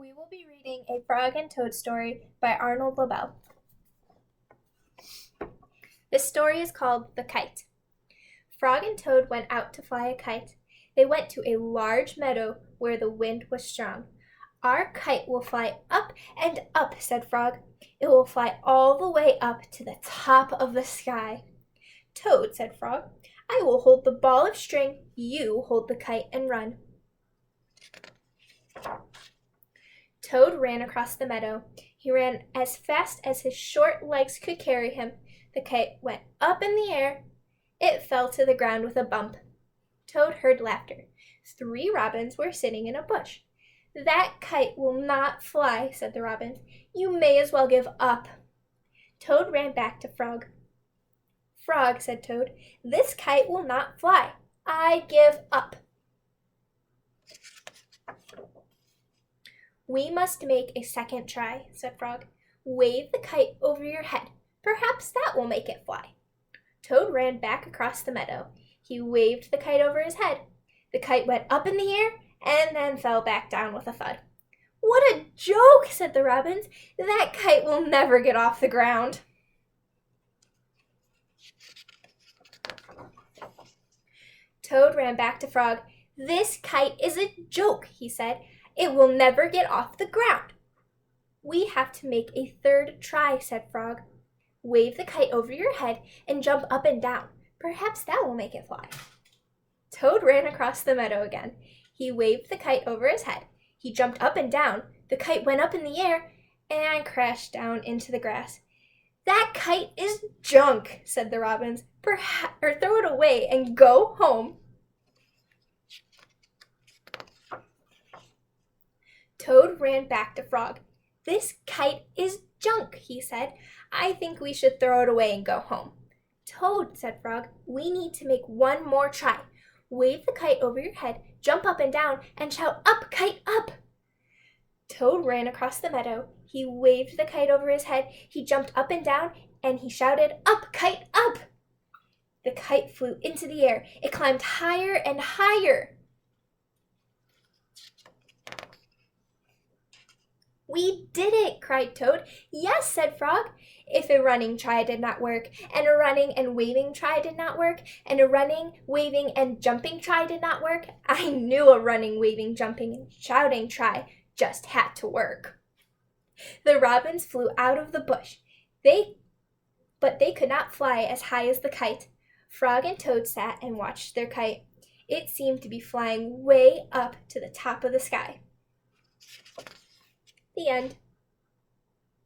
We will be reading a Frog and Toad story by Arnold Lobel. This story is called The Kite. Frog and Toad went out to fly a kite. They went to a large meadow where the wind was strong. "Our kite will fly up and up," said Frog. "It will fly all the way up to the top of the sky." "Toad," said Frog, "I will hold the ball of string, you hold the kite and run." Toad ran across the meadow. He ran as fast as his short legs could carry him. The kite went up in the air. It fell to the ground with a bump. Toad heard laughter. 3 robins were sitting in a bush. "That kite will not fly," said the robins. "You may as well give up." Toad ran back to Frog. "Frog," said Toad, "this kite will not fly. I give up." "We must make a second try," said Frog. "Wave the kite over your head. Perhaps that will make it fly." Toad ran back across the meadow. He waved the kite over his head. The kite went up in the air and then fell back down with a thud. "What a joke!" said the robins. "That kite will never get off the ground." Toad ran back to Frog. "This kite is a joke," he said. "It will never get off the ground." "We have to make a third try," said Frog. "Wave the kite over your head and jump up and down. Perhaps that will make it fly." Toad ran across the meadow again. He waved the kite over his head. He jumped up and down. The kite went up in the air and crashed down into the grass. "That kite is junk," said the robins. "Or throw it away and go home." Toad ran back to Frog. "This kite is junk," he said. "I think we should throw it away and go home." "Toad," said Frog, "we need to make one more try. Wave the kite over your head, jump up and down, and shout, 'Up, kite, up!'" Toad ran across the meadow. He waved the kite over his head. He jumped up and down, and he shouted, "Up, kite, up!" The kite flew into the air. It climbed higher and higher. "We did it!" cried Toad. "Yes," said Frog. "If a running try did not work, and a running and waving try did not work, and a running, waving, and jumping try did not work, I knew a running, waving, jumping, and shouting try just had to work." The robins flew out of the bush. But they could not fly as high as the kite. Frog and Toad sat and watched their kite. It seemed to be flying way up to the top of the sky. The end.